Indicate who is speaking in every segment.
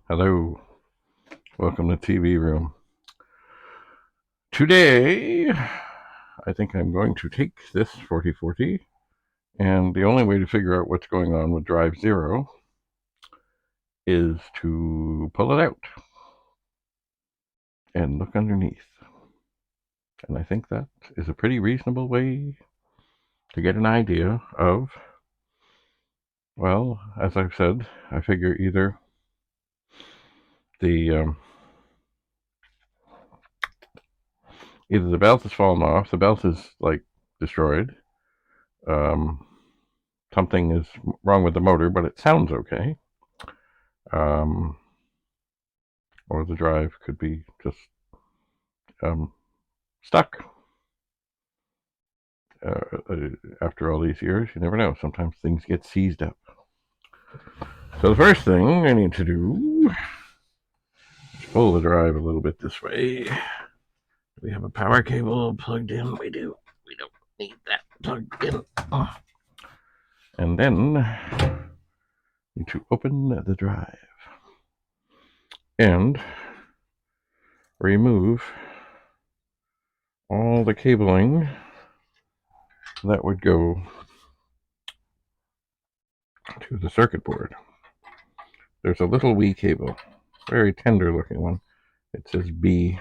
Speaker 1: Hello, welcome to TV Room. Today, I think I'm going to take this 4040, and the only way to figure out what's going on with drive 0 is to pull it out and look underneath. And I think that is a pretty reasonable way to get an idea of, well, as I've said, I figure either the belt has fallen off, the belt is like destroyed, something is wrong with the motor, but it sounds okay. Or the drive could be just stuck. After all these years, you never know. Sometimes things get seized up. So the first thing I need to do is pull the drive a little bit this way. Do we have a power cable plugged in? We do. We don't need that plugged in. And then need to open the drive and remove all the cabling that would go to the circuit board. There's a little wee cable, very tender looking one. It says B.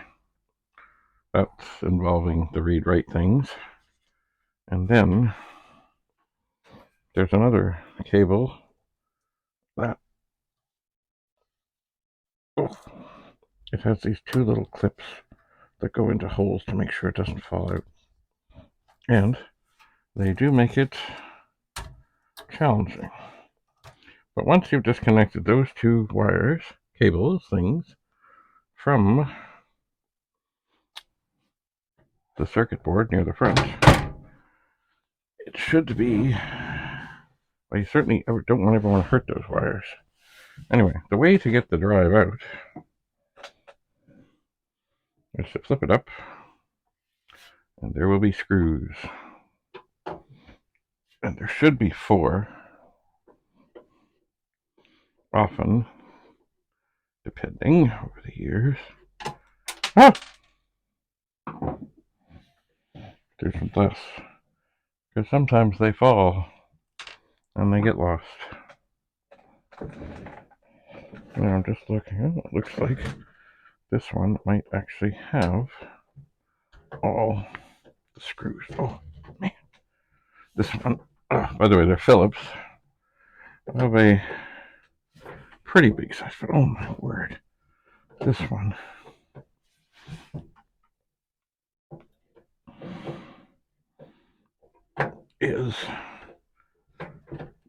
Speaker 1: That's involving the read-write things. And then there's another cable that it has these two little clips that go into holes to make sure it doesn't fall out. And they do make it challenging. But once you've disconnected those two wires, cables, things, from the circuit board near the front, it should be, well, you certainly don't ever want to hurt those wires. Anyway, the way to get the drive out is to flip it up, and there will be screws. And there should be 4. Often, depending over the years. Ah! There's some less. Because sometimes they fall and they get lost. Now I'm just looking. It looks like this one might actually have all the screws. Oh, man. This one, by the way, they're Phillips. Of a pretty big size, but oh my word. This one is,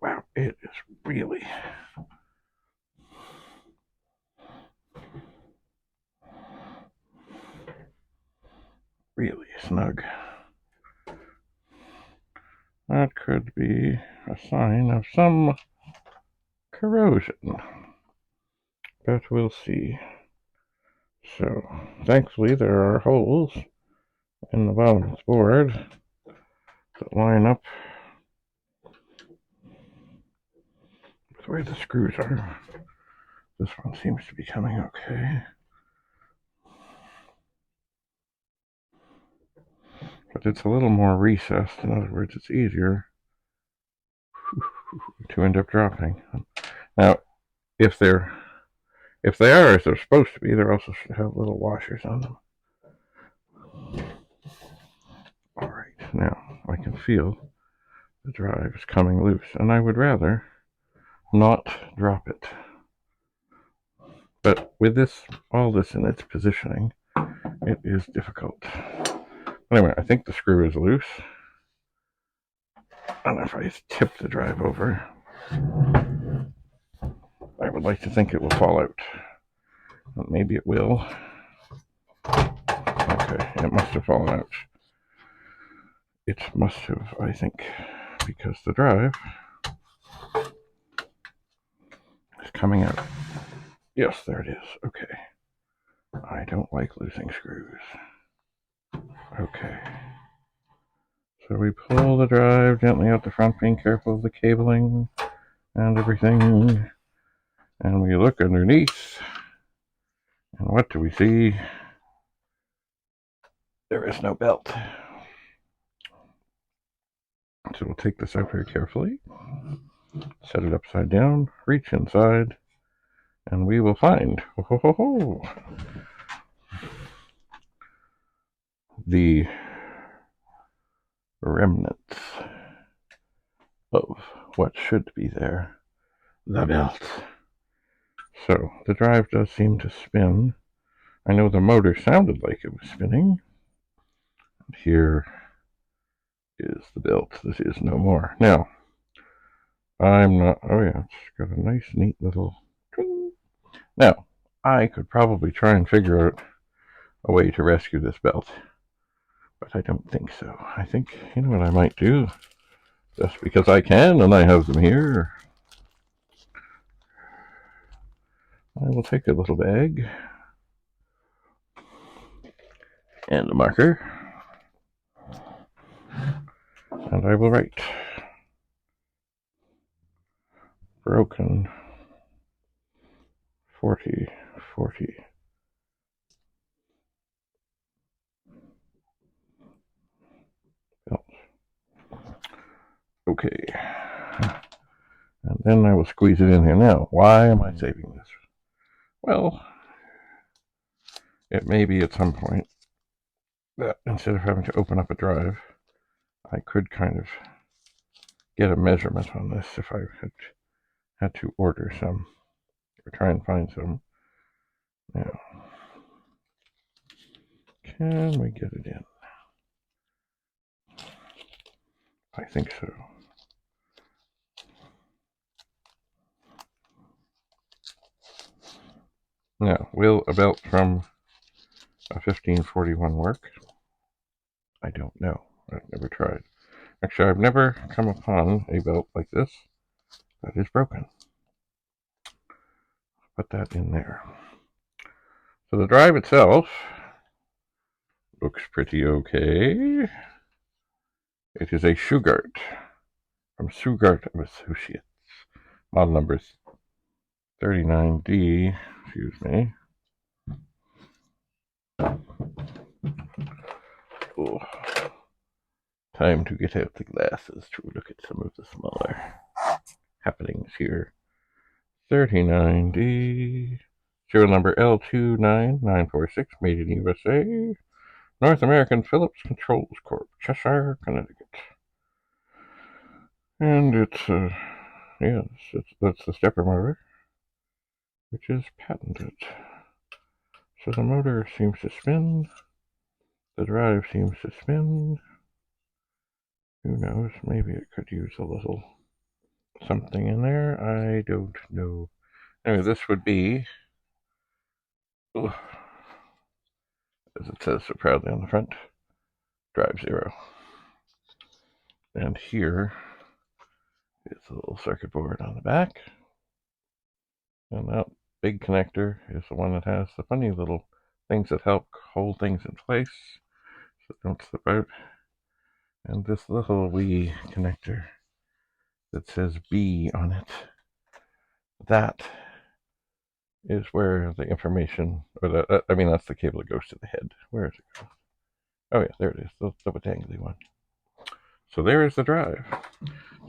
Speaker 1: wow, it is really snug. That could be a sign of some corrosion, but we'll see. So, thankfully, there are holes in the bottom of the board that line up with where the screws are. This one seems to be coming okay. But it's a little more recessed. In other words, it's easier to end up dropping. Now, if they are as they're supposed to be, they also should have little washers on them. All right, now I can feel the drive is coming loose, and I would rather not drop it. But with all this in its positioning, it is difficult. Anyway, I think the screw is loose. And if I tip the drive over, I would like to think it will fall out. But maybe it will. Okay, it must have fallen out. It must have, I think, because the drive is coming out. Yes, there it is. Okay. I don't like losing screws. Okay. So we pull the drive gently out the front, being careful of the cabling and everything. And we look underneath. And what do we see? There is no belt. So we'll take this out very carefully, set it upside down, reach inside, and we will find the remnants of what should be there, the belt. So the drive does seem to spin. I know the motor sounded like it was spinning. And here is the belt. This is no more. Now, I'm not, oh yeah, it's got a nice neat little twing. Now, I could probably try and figure out a way to rescue this belt, but I don't think so. I think, you know what I might do? Just because I can and I have them here, I will take a little bag and a marker, and I will write broken 40 belt. Okay. And then I will squeeze it in here. Now, why am I saving this? Well, it may be at some point that instead of having to open up a drive, I could kind of get a measurement on this if I had to order some or try and find some. Now, can we get it in? I think so. Now, will a belt from a 1541 work? I don't know. I've never tried. Actually, I've never come upon a belt like this that is broken. Put that in there. So the drive itself looks pretty okay. It is a Shugart from Shugart of Associates. Model number 39D, excuse me. Oh, time to get out the glasses to look at some of the smaller happenings here. 39D, serial number L29946, made in USA, North American Phillips Controls Corp, Cheshire, Connecticut. And it's, yes, that's the stepper motor, which is patented. So the motor seems to spin, the drive seems to spin. Who knows, maybe it could use a little something in there, I don't know. Anyway, this would be, as it says so proudly on the front, drive 0. And here is a little circuit board on the back. And that big connector is the one that has the funny little things that help hold things in place so they don't slip out. And this little wee connector that says B on it, that is where the information, or that's the cable that goes to the head. Where is it going? Oh yeah, there it is, the dangly one. So there is the drive.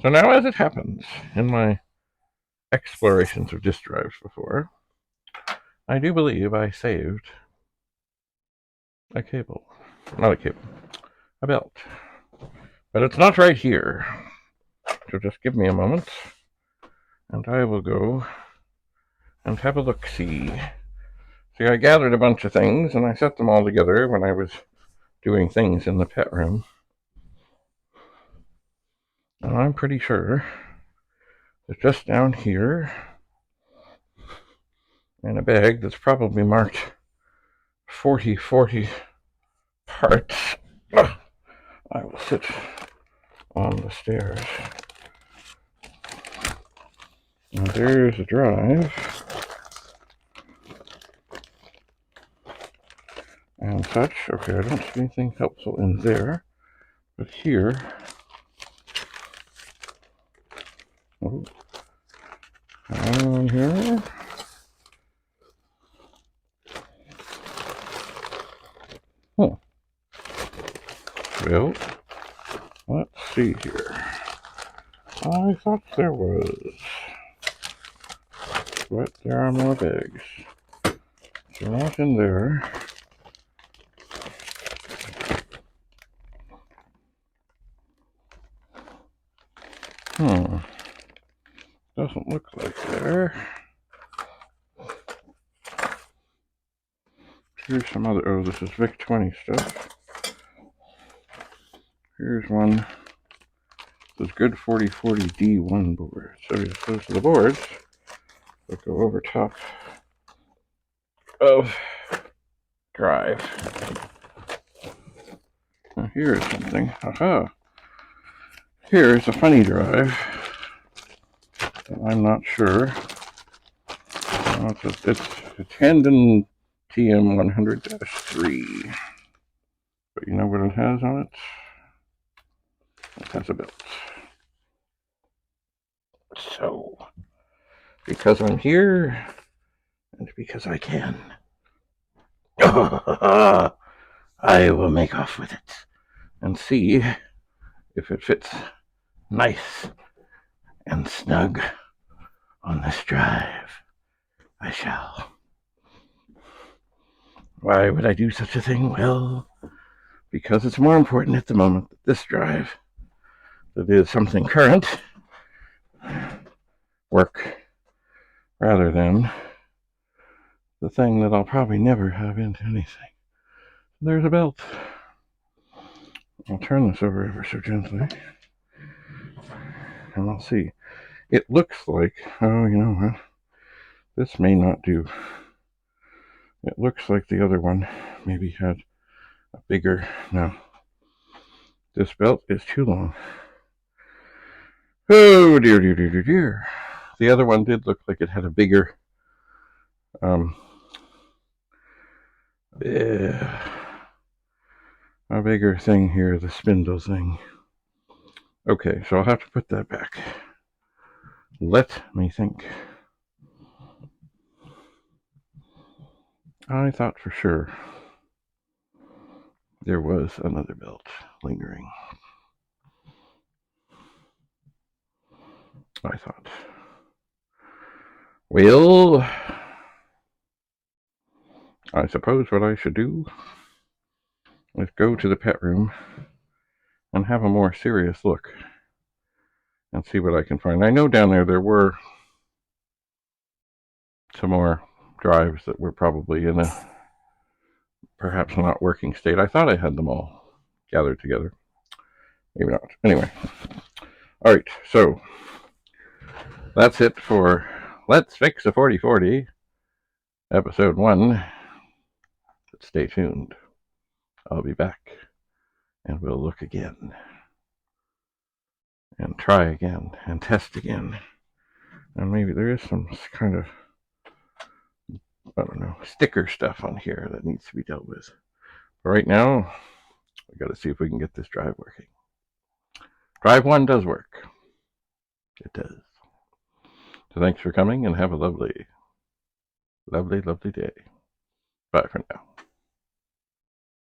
Speaker 1: So now, as it happens, in my explorations of disk drives before, I do believe I saved a cable. Not a cable, a belt. But it's not right here. So just give me a moment, and I will go and have a look-see. See, I gathered a bunch of things, and I set them all together when I was doing things in the pet room. And I'm pretty sure that just down here, in a bag that's probably marked 4040 parts, I will sit on the stairs. And there's a drive. And such. Okay, I don't see anything helpful in there. But here, on here, Well, let's see here. I thought there was, but there are more bags. They're not in there. Doesn't look like there. Here's some other, oh, this is VIC-20 stuff. Here's one. This is good 4040D1 board. So those are the boards that go over top of drive. Now here's something. Aha! Here's a funny drive. I'm not sure. It's a Tandem TM100-3. But you know what it has on it? It has a belt. So, because I'm here, and because I can, I will make off with it and see if it fits nice and snug on this drive. I shall. Why would I do such a thing? Well, because it's more important at the moment that this drive, that is something current, work, rather than the thing that I'll probably never have into anything. There's a belt. I'll turn this over ever so gently, and I'll see. It looks like, oh, you know what? This may not do. It looks like the other one maybe had a bigger, no. This belt is too long. Oh, dear, dear, dear, dear, dear. The other one did look like it had a bigger, a bigger thing here, the spindle thing. Okay, so I'll have to put that back. Let me think. I thought for sure there was another belt lingering. I thought. Well, I suppose what I should do is go to the pet room and have a more serious look and see what I can find. I know down there were some more drives that were probably in a perhaps not working state. I thought I had them all gathered together. Maybe not. Anyway. All right, so that's it for Let's Fix a 4040, episode 1. But stay tuned. I'll be back, and we'll look again, and try again, and test again. And maybe there is some kind of, I don't know, sticker stuff on here that needs to be dealt with. But right now, we got to see if we can get this drive working. Drive 1 does work. It does. So thanks for coming, and have a lovely, lovely, lovely day. Bye for now.